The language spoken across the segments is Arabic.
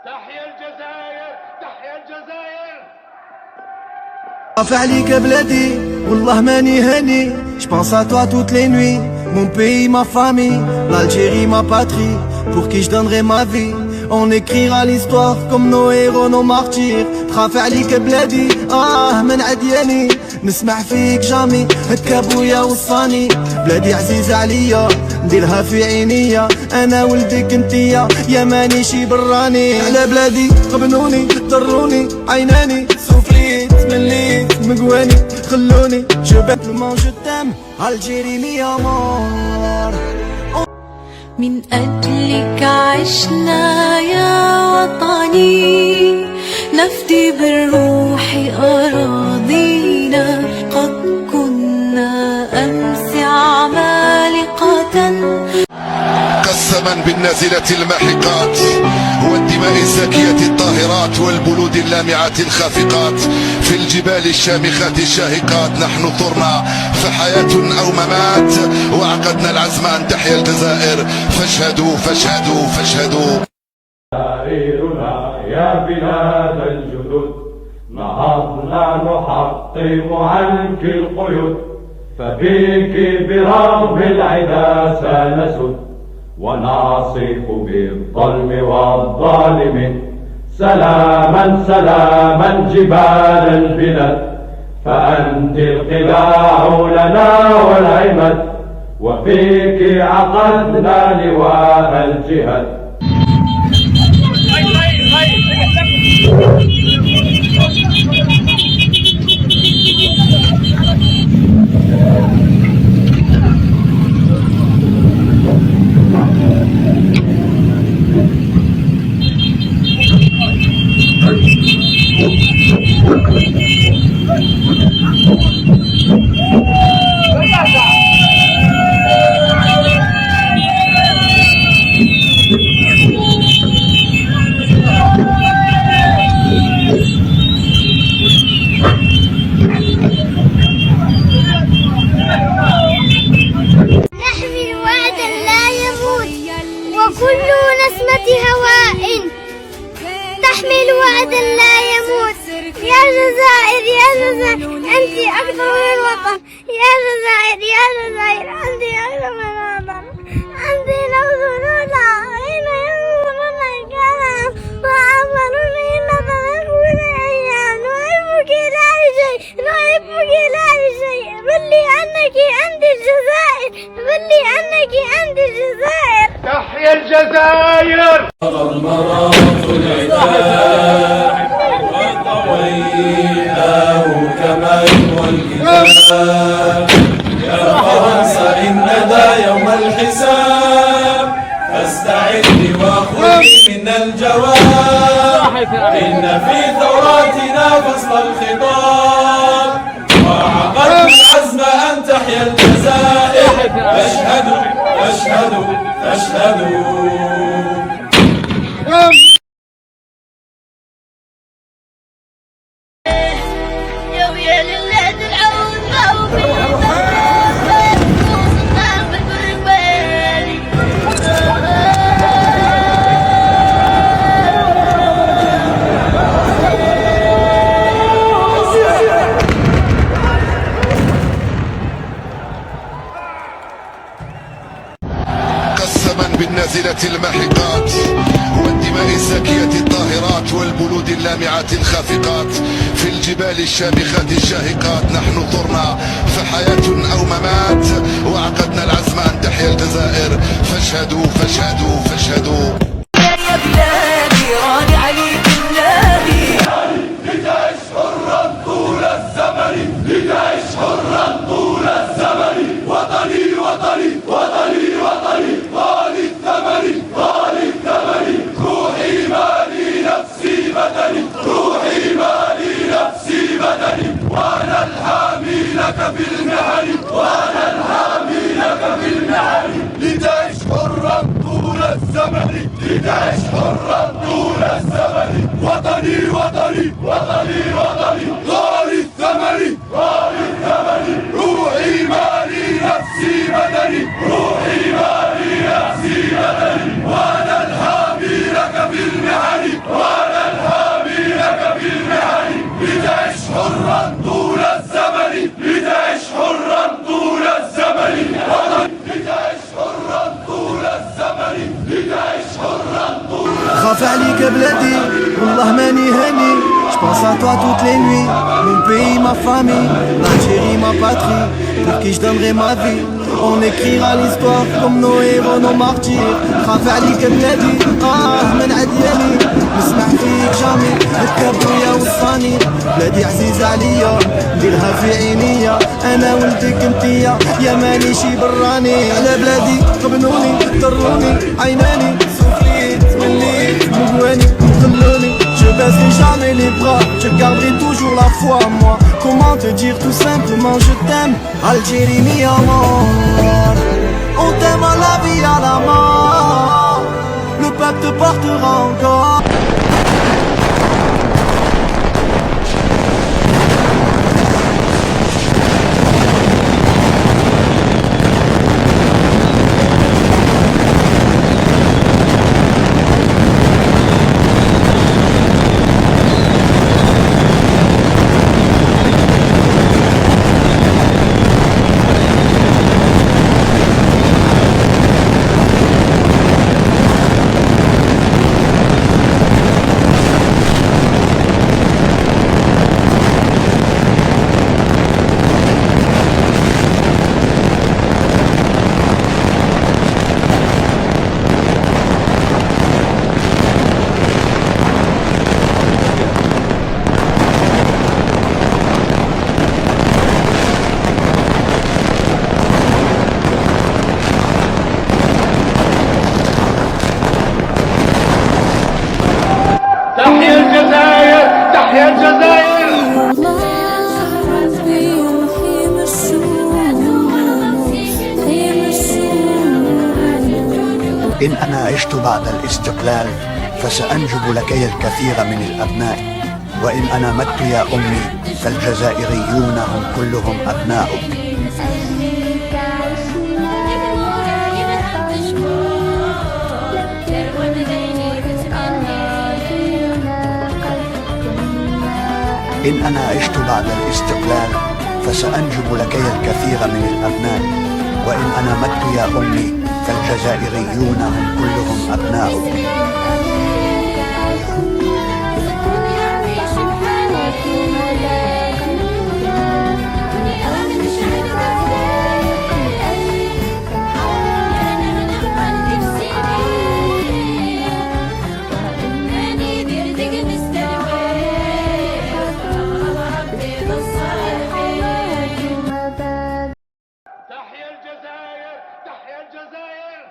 تحيا الجزائر، تحيا الجزائر. رافع عليك بلادي والله ماني هاني. Je pense à toi toutes les nuits. Mon pays, ma famille, l'Algérie, ma patrie, pour qui je donnerai ma vie. On écrira l'histoire comme nos héros, nos martyrs. رافع عليك بلادي من عدياني. نسمع فيك جامي هكا بويا وصاني. بلادي عزيزة عليا نديرها في عينيا. انا ولدك انتيا يا ماني شي براني. على بلادي غبنوني ضروني عيناني. سوفليت مليت مقواني خلوني جبت المون جو تام الجيري مي امور. من أجلك عشنا يا وطني نفدي بالروح أراضينا. قد كنا أمس عمالقة كالثمن بالنازلة الماحقات والدماء الزاكية الطاهرات والبلود اللامعة الخافقات في الجبال الشامخات الشاهقات. نحن ثرنا فحياة أو ممات وعقدنا العزم أن تحيا الجزائر. فاشهدوا فاشهدوا فاشهدوا. جزائرنا يا بلاد الجدود نهضنا نحطم عنك القيود. فبك برغم العدا سنسد ونعصف بالظلم والظالمين. سلاما سلاما جبال البلاد فأنت القلاع لنا والعماد. وفيك عقدنا لواء الجهاد. وكل نسمة هواء تحمل وعدا لا يموت. يا جزائر يا جزائر أنت أكبر من الوطن. يا جزائر يا جزائر أنت أكبر من الوطن. أنت نوزلنا حين ينظرون الكلام وعملون إن تذكرون أيام. نحبك لا لشيء نحبك لا لشيء. بلي أنك أنت الجزائر بلي أنك أنت الجزائر. تحيا الجزائر. المرض العتاب وطويناه كما يطوى الكتاب. يا فرنسا إن ذا يوم الحساب فاستعدي وخذي من الجواب. إن في ثوراتنا فصل الخطاب وعقدنا العزم أن تحيا الجزائر. فاشهدوا فاشهدوا فاشهدوا. بالنازلة الماحقات والدماء الزاكية الطاهرات والبلود اللامعة الخافقات في الجبال الشامخات الشاهقات. نحن ثرنا فحياة أو ممات وعقدنا العزم أن تحيا الجزائر. فاشهدوا فاشهدوا فاشهدوا. يا بلادي راني عليك النادي. لتعيش حرا طول الزمن لتعيش حرا طول الزمن. وطني وطني وطني وطني غالي الثمن غالي الثمن. روحي مالي نفسي بدني روحي مالي نفسي بدني. وأنا الحامي لك بالمحن وأنا الحامي لك بالمحن. لتعيش حرا طول الزمن لتعيش حرا طول الزمن. وطني وطني وطني وطني غالي الثمن غالي الثمن. روحي مالي نفسي بدني روحي مالي نفسي بدني. وأنا الحامي لك بالمحن خاف عليك بلادي والله ماني هاني. J'pense à toi toutes les nuits, mon pays, ma famille, l'Algérie, ma patrie, pour qui je donnerai ma vie. On écrira l'histoire comme nos héros, nos martyrs. خاف عليك بلادي من عدياني، نسمع فيك جامي الكابويا والصاني. بلادي عزيزة عليا نديرها في عينيا، انا ولدك انتيا يا ماني شي براني. على بلادي قبنوني طروني عيناني، سفليت مليت مقواني خلوني. Je baisserai jamais les bras, je garderai toujours la foi en moi. Comment te dire tout simplement je t'aime, Algérie mi amor. On t'aime à la vie à la mort, le peuple te portera encore. تحيا الجزائر، تحيا الجزائر. إن أنا عشت بعد الاستقلال فسأنجب لكي الكثير من الأبناء، وإن أنا مت يا أمي فالجزائريون هم كلهم أبناؤك. إن أنا عشت بعد الاستقلال فسأنجب لكي الكثير من الأبناء، وإن أنا مت يا أمي فالجزائريون هم كلهم أبناؤك. تحيا الجزائر، تحيا الجزائر.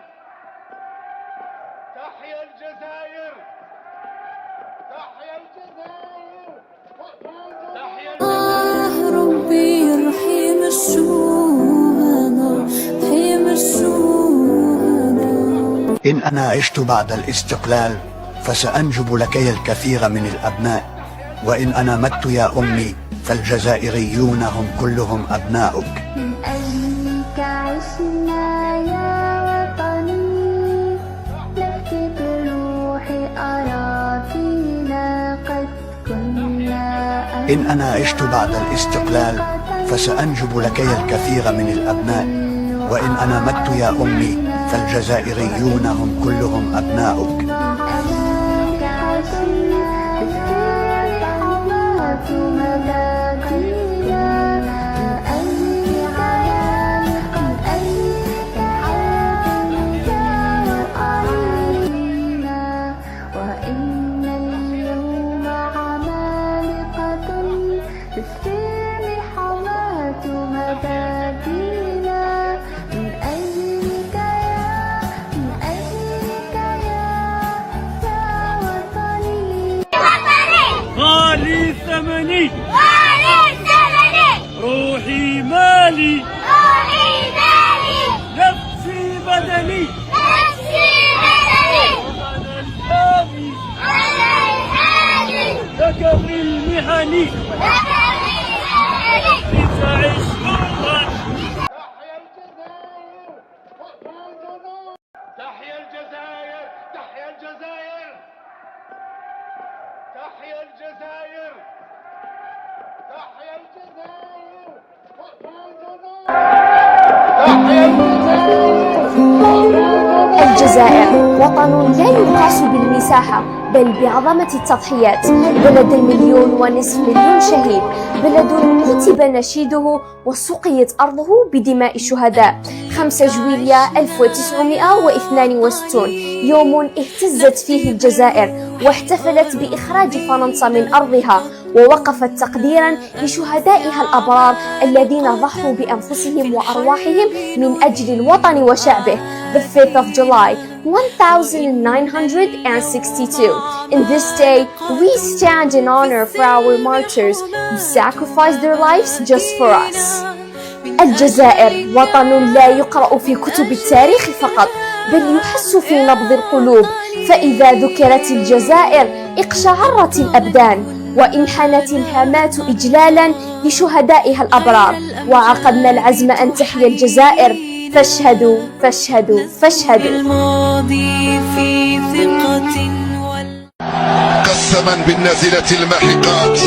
تحيا الجزائر، تحيا الجزائر. تحيا ربي يرحم الشهداء، رحم الشهداء. إن أنا عشت بعد الاستقلال فسأنجب لكي الكثير من الأبناء، وإن أنا مت يا أمي فالجزائريون هم كلهم أبناؤك. من أجلك عشنا يا وطني، لفت روحي أرى فينا قد كنا. إن أنا عشت بعد الاستقلال فسأنجب لكي الكثير من الأبناء، وإن أنا مت يا أمي فالجزائريون هم كلهم أبناؤك. غالي ثمني، غالي ثمني، روحي مالي، روحي مالي، نفسي بدني، نفسي بدني، وأنا الحامي أنا الحامي لك بالمحن لتعش حرا. تحيا الجزائر، تحيا الجزائر. تحيا الجزائر، تحيا الجزائر. تحيا الجزائر، تحيا الجزائر. الجزائر وطن لا يقاس بالمساحة بل بعظمة التضحيات، بلد 1.5 مليون شهيد، بلد كتب نشيده وسقيت أرضه بدماء الشهداء. 5 جويلية 1962 يوم اهتزت فيه الجزائر واحتفلت بإخراج فرنسا من أرضها، ووقفت تقديرا لشهدائها الأبرار الذين ضحوا بأنفسهم وأرواحهم من أجل الوطن وشعبه. The 5th of July 1962. In this day, we stand in honor for our martyrs who sacrificed their lives just for us. الجزائر وطن لا يقرأ في كتب التاريخ فقط بل يحس في نبض القلوب، فإذا ذكرت الجزائر اقشعرت الأبدان وانحنت الهامات إجلالا لشهدائها الأبرار، وعقدنا العزم أن تحيا الجزائر. فاشهدوا فاشهدوا فاشهدوا. الماضي في ثقة كالثمن بالنازلة الماحقات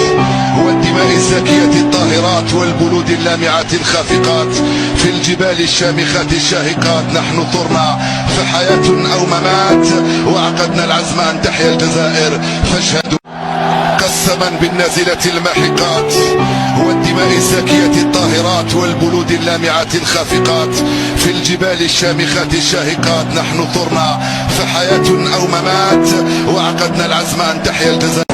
والدماء الزاكية الطاهرات والبلود اللامعات الخافقات في الجبال الشامخات الشاهقات. نحن ثرنا فحياة أو ممات وعقدنا العزم أن تحيا الجزائر. فاشهدوا. كالثمن بالنازلة الماحقات والدماء الزاكية الطاهرات والبلود اللامعات الخافقات في الجبال الشامخات الشاهقات. نحن ثرنا فحياة أو ممات وعقدنا العزم أن تحيا الجزائر.